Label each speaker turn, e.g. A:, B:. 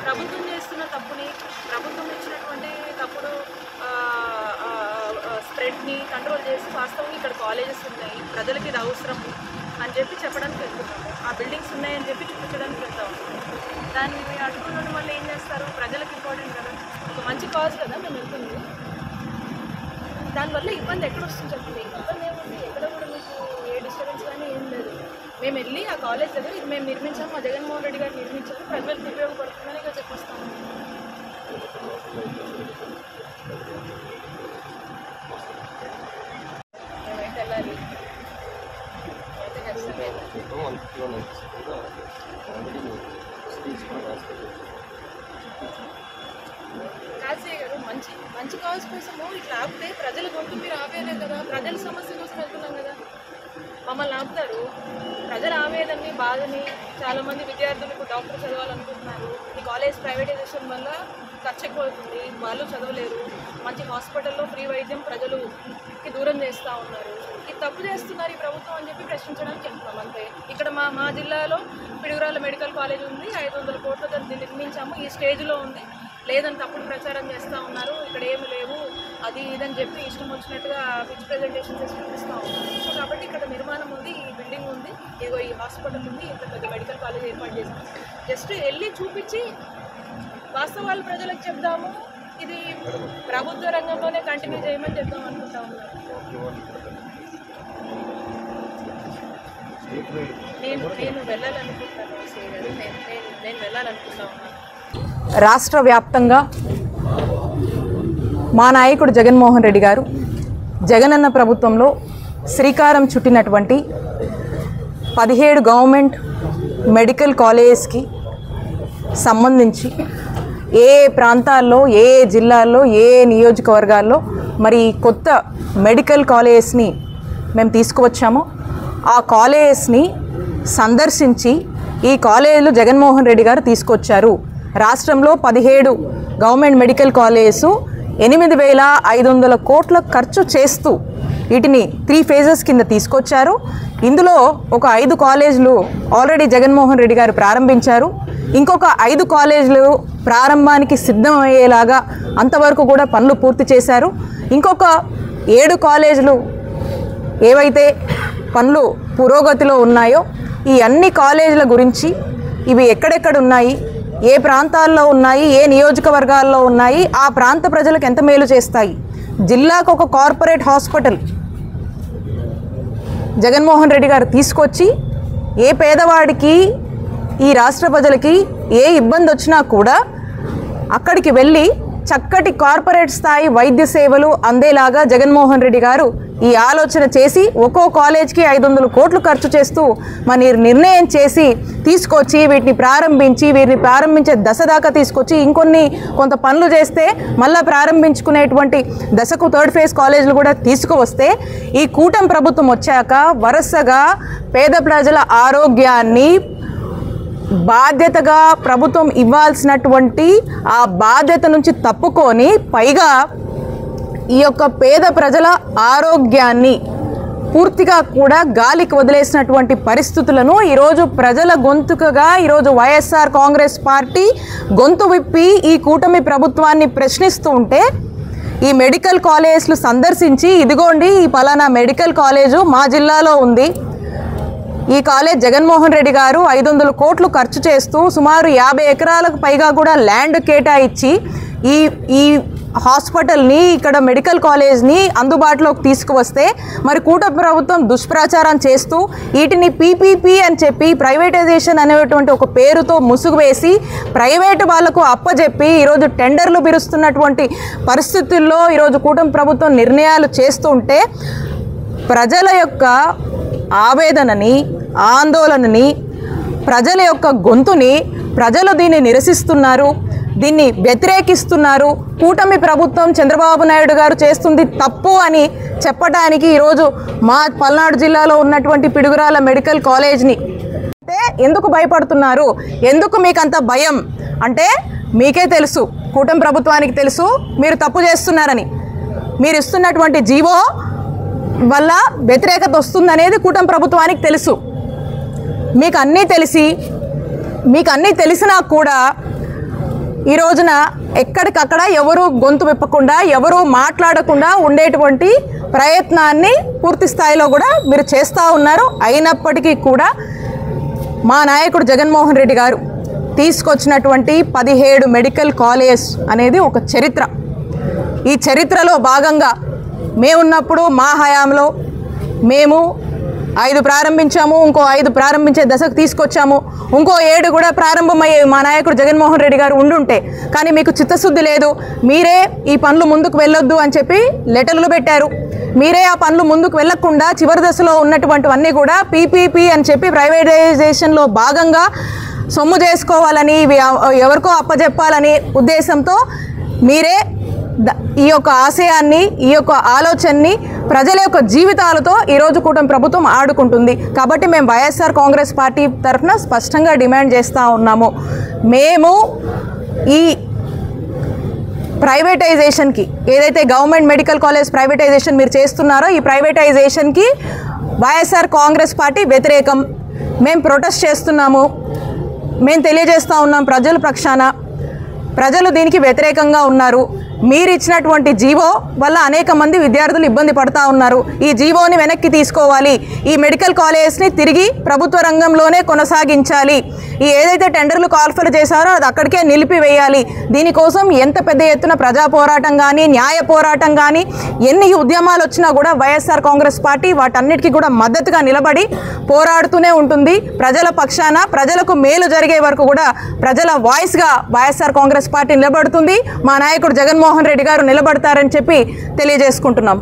A: ప్రభుత్వం చేస్తున్న తప్పుని, ప్రభుత్వం ఇచ్చినటువంటి తప్పుడు స్ప్రెడ్ని కంట్రోల్ చేసి వాస్తవంగా ఇక్కడ కాలేజెస్ ఉన్నాయి, ప్రజలకి ఇది అవసరం అని చెప్పి చెప్పడానికి వెళ్తున్నాము. ఆ బిల్డింగ్స్ ఉన్నాయని చెప్పి చూపించడానికి వెళ్తాము. దాన్ని అడ్డుకున్న వల్ల ఏం చేస్తారు? ప్రజలకు ఇంపార్టెంట్ కదా, ఒక మంచి కాజ్ కదా మేము వెళ్తుంది. దానివల్ల ఇబ్బంది ఎక్కడ వస్తుంది చెప్పండి? ఇబ్బంది ఏముంది? ఎక్కడ కూడా మీకు ఏ డిస్టర్బెన్స్ కానీ ఏం లేదు. మేము వెళ్ళి ఆ కాలేజ్ దగ్గర ఇది మేము నిర్మించాము, మా జగన్మోహన్ రెడ్డి గారు నిర్మించాము, ప్రజలకు ఉపయోగపడుతుందని ఇక చెప్పొస్తాము. మేమైతే వెళ్ళాలి, అయితే ఖచ్చితంగా కాల్సే గారు మంచి కాజ్ కోసము ఇట్లా ఆపితే ప్రజల గొంతు మీరు ఆపేయలేదు కదా, ప్రజల సమస్య కోసం వెళ్తున్నాం కదా. మమ్మల్ని ఆపుతారు, ప్రజల ఆవేదనని బాధని. చాలామంది విద్యార్థులకు డాక్టర్ చదవాలనుకుంటున్నారు, ఈ కాలేజ్ ప్రైవేటైజేషన్ వల్ల ఖర్చు ఎక్కువ అవుతుంది, వాళ్ళు చదవలేరు. మంచి హాస్పిటల్లో ఫ్రీ వైద్యం ప్రజలుకి దూరం చేస్తూ ఉన్నారు. ఇది తప్పు చేస్తున్నారు ఈ ప్రభుత్వం అని చెప్పి ప్రశ్నించడానికి వెళ్తున్నాం అంతే. ఇక్కడ మా జిల్లాలో పిడుగురాళ్ళ మెడికల్ కాలేజ్ ఉంది, 500 కోట్లతో నిర్మించాము, ఈ స్టేజ్లో ఉంది. లేదని తప్పుడు ప్రచారం చేస్తూ ఉన్నారు, ఇక్కడ ఏమి లేవు అది ఇదని చెప్పి ఇష్టం వచ్చినట్టుగా పిచ్ ప్రజెంటేషన్ చేసి చూపిస్తూ ఉన్నారు. సో కాబట్టి ఇక్కడ నిర్మాణం ఉంది, ఈ బిల్డింగ్ ఉంది, ఇగో ఈ హాస్పిటల్ ఉంది, ఇంత పెద్ద మెడికల్ కాలేజ్ ఏర్పాటు చేసాము. జస్ట్ వెళ్ళి చూపించి వాస్తవాలు ప్రజలకు చెప్దాము, ఇది ప్రభుత్వ రంగంలోనే కంటిన్యూ చేయమని చెప్దాం అనుకుంటా ఉన్నాను. నేను వెళ్ళాలనుకుంటాను నేను వెళ్ళాలనుకుంటా ఉన్నాను.
B: రాష్ట్ర వ్యాప్తంగా మా నాయకుడు జగన్మోహన్ రెడ్డి గారు జగనన్న ప్రభుత్వంలో శ్రీకారం చుట్టినటువంటి 17 గవర్నమెంట్ మెడికల్ కాలేజెస్కి సంబంధించి ఏ ప్రాంతాల్లో, ఏ జిల్లాల్లో, ఏ నియోజకవర్గాల్లో మరి కొత్త మెడికల్ కాలేజెస్ని మేము తీసుకువచ్చామో ఆ కాలేజెస్ని సందర్శించి ఈ కాలేజీలు జగన్మోహన్ రెడ్డి గారు తీసుకొచ్చారు. రాష్ట్రంలో 17 గవర్నమెంట్ మెడికల్ కాలేజెస్ 8,500 కోట్ల ఖర్చు చేస్తూ వీటిని 3 ఫేజెస్ కింద తీసుకొచ్చారు. ఇందులో ఒక 5 కాలేజీలు ఆల్రెడీ జగన్మోహన్ రెడ్డి గారు ప్రారంభించారు. ఇంకొక 5 కాలేజీలు ప్రారంభానికి సిద్ధమయ్యేలాగా అంతవరకు కూడా పనులు పూర్తి చేశారు. ఇంకొక 7 కాలేజీలు ఏవైతే పనులు పురోగతిలో ఉన్నాయో ఈ అన్ని కాలేజీల గురించి, ఇవి ఎక్కడెక్కడ ఉన్నాయి, ఏ ప్రాంతాల్లో ఉన్నాయి, ఏ నియోజకవర్గాల్లో ఉన్నాయి, ఆ ప్రాంత ప్రజలకు ఎంత మేలు చేస్తాయి, జిల్లాకు ఒక కార్పొరేట్ హాస్పిటల్ జగన్మోహన్ రెడ్డి గారు తీసుకొచ్చి ఏ పేదవాడికి, ఈ రాష్ట్ర ప్రజలకి ఏ ఇబ్బంది వచ్చినా కూడా అక్కడికి వెళ్ళి చక్కటి కార్పొరేట్ స్థాయి వైద్య సేవలు అందేలాగా జగన్మోహన్ రెడ్డి గారు ఈ ఆలోచన చేసి ఒక్కో కాలేజ్కి 500 కోట్లు ఖర్చు చేస్తూ మన నిర్ణయం చేసి తీసుకొచ్చి వీటిని ప్రారంభించే దశ దాకా తీసుకొచ్చి కొంత పనులు చేస్తే మళ్ళీ ప్రారంభించుకునేటువంటి దశకు 3rd ఫేజ్ కాలేజీలు కూడా తీసుకువస్తే ఈ కూటమి ప్రభుత్వం వచ్చాక వరుసగా పేద ప్రజల ఆరోగ్యాన్ని బాధ్యతగా ప్రభుత్వం ఇవ్వాల్సినటువంటి ఆ బాధ్యత నుంచి తప్పుకొని పైగా ఈ యొక్క పేద ప్రజల ఆరోగ్యాన్ని పూర్తిగా కూడా గాలికి వదిలేసినటువంటి పరిస్థితులను ఈరోజు ప్రజల గొంతుకగా ఈరోజు వైఎస్ఆర్ కాంగ్రెస్ పార్టీ గొంతు విప్పి ఈ కూటమి ప్రభుత్వాన్ని ప్రశ్నిస్తూ ఉంటే ఈ మెడికల్ కాలేజ్లు సందర్శించి ఇదిగోండి ఈ పలానా మెడికల్ కాలేజు మా జిల్లాలో ఉంది, ఈ కాలేజ్ జగన్మోహన్ రెడ్డి గారు 500 కోట్లు ఖర్చు చేస్తూ సుమారు 50 ఎకరాలకు పైగా కూడా ల్యాండ్ కేటాయించి ఈ హాస్పిటల్ని, ఇక్కడ మెడికల్ కాలేజ్ని అందుబాటులోకి తీసుకువస్తే మరి కూటమి ప్రభుత్వం దుష్ప్రచారం చేస్తూ వీటిని పీపీపీ అని చెప్పి ప్రైవేటైజేషన్ అనేటువంటి ఒక పేరుతో ముసుగు వేసి ప్రైవేటు వాళ్లకు అప్పజెప్పి ఈరోజు టెండర్లు పిలుస్తున్నటువంటి పరిస్థితుల్లో ఈరోజు కూటమి ప్రభుత్వం నిర్ణయాలు చేస్తుంటే ప్రజల యొక్క ఆవేదనని, ఆందోళనని, ప్రజల యొక్క గొంతుని ప్రజలు దీన్ని నిరసిస్తున్నారు, దీన్ని వ్యతిరేకిస్తున్నారు. కూటమి ప్రభుత్వం చంద్రబాబు నాయుడు గారు చేస్తుంది తప్పు అని చెప్పడానికి ఈరోజు మా పల్నాడు జిల్లాలో ఉన్నటువంటి పిడుగురాళ్ళ మెడికల్ కాలేజ్ని ఎందుకు భయపడుతున్నారు, ఎందుకు మీకు అంత భయం అంటే మీకే తెలుసు, కూటమి ప్రభుత్వానికి తెలుసు మీరు తప్పు చేస్తున్నారని. మీరు ఇస్తున్నటువంటి జీవో వల్ల వ్యతిరేకత వస్తుందనేది కూటమి ప్రభుత్వానికి తెలుసు. మీకు అన్నీ తెలిసినా కూడా ఈ రోజున ఎక్కడికక్కడ ఎవరు గొంతు విప్పకుండా ఎవరు మాట్లాడకుండా ఉండేటువంటి ప్రయత్నాన్ని పూర్తి స్థాయిలో కూడా మీరు చేస్తూ ఉన్నారు. అయినప్పటికీ కూడా మా నాయకుడు జగన్మోహన్ రెడ్డి గారు తీసుకొచ్చినటువంటి 17 మెడికల్ కాలేజ్ అనేది ఒక చరిత్ర. ఈ చరిత్రలో భాగంగా మేమున్నప్పుడు మా హయాంలో మేము 5 ప్రారంభించాము, ఇంకో 5 ప్రారంభించే దశకు తీసుకొచ్చాము, ఇంకో 7 కూడా ప్రారంభమయ్యేవి మా నాయకుడు జగన్మోహన్ రెడ్డి గారు ఉండుంటే. కానీ మీకు చిత్తశుద్ధి లేదు, మీరే ఈ పనులు ముందుకు వెళ్ళొద్దు అని చెప్పి లెటర్లు పెట్టారు. మీరే ఆ పనులు ముందుకు వెళ్లకుండా చివరి దశలో ఉన్నటువంటివన్నీ కూడా పీపీపీ అని చెప్పి ప్రైవేటైజేషన్లో భాగంగా సొమ్ము చేసుకోవాలని, ఎవరికో అప్పజెప్పాలని ఉద్దేశంతో మీరే ఈ యొక్క ఆశయాన్ని, ఈ యొక్క ఆలోచనని ప్రజల యొక్క జీవితాలతో ఈరోజు కూటమి ప్రభుత్వం ఆడుకుంటుంది. కాబట్టి మేము వైఎస్ఆర్ కాంగ్రెస్ పార్టీ తరఫున స్పష్టంగా డిమాండ్ చేస్తూ ఉన్నాము. మేము ఈ ప్రైవేటైజేషన్కి, ఏదైతే గవర్నమెంట్ మెడికల్ కాలేజ్ ప్రైవేటైజేషన్ మీరు చేస్తున్నారో ఈ ప్రైవేటైజేషన్కి వైఎస్ఆర్ కాంగ్రెస్ పార్టీ వ్యతిరేకం. మేము ప్రొటెస్ట్ చేస్తున్నాము. మేము తెలియజేస్తూ ఉన్నాం ప్రజల పక్షాన. ప్రజలు దీనికి వ్యతిరేకంగా ఉన్నారు. మీరు ఇచ్చినటువంటి జీవో వల్ల అనేక మంది విద్యార్థులు ఇబ్బంది పడుతూ ఉన్నారు. ఈ జీవోని వెనక్కి తీసుకోవాలి. ఈ మెడికల్ కాలేజ్ని తిరిగి ప్రభుత్వ రంగంలోనే కొనసాగించాలి. ఈ ఏదైతే టెండర్లు కాల్ఫర్ చేశారో అది అక్కడికే నిలిపివేయాలి. దీనికోసం ఎంత పెద్ద ఎత్తున ప్రజా పోరాటం కానీ, న్యాయ పోరాటం కానీ, ఎన్ని ఉద్యమాలు వచ్చినా కూడా వైఎస్ఆర్ కాంగ్రెస్ పార్టీ వాటన్నిటికీ కూడా మద్దతుగా నిలబడి పోరాడుతూనే ఉంటుంది. ప్రజల పక్షాన, ప్రజలకు మేలు జరిగే వరకు కూడా ప్రజల వాయిస్గా వైఎస్ఆర్ కాంగ్రెస్ పార్టీ నిలబడుతుంది. మా నాయకుడు జగన్మోహన్ రెడ్డి గారు నిలబడతారని చెప్పి తెలియజేసుకుంటున్నాం.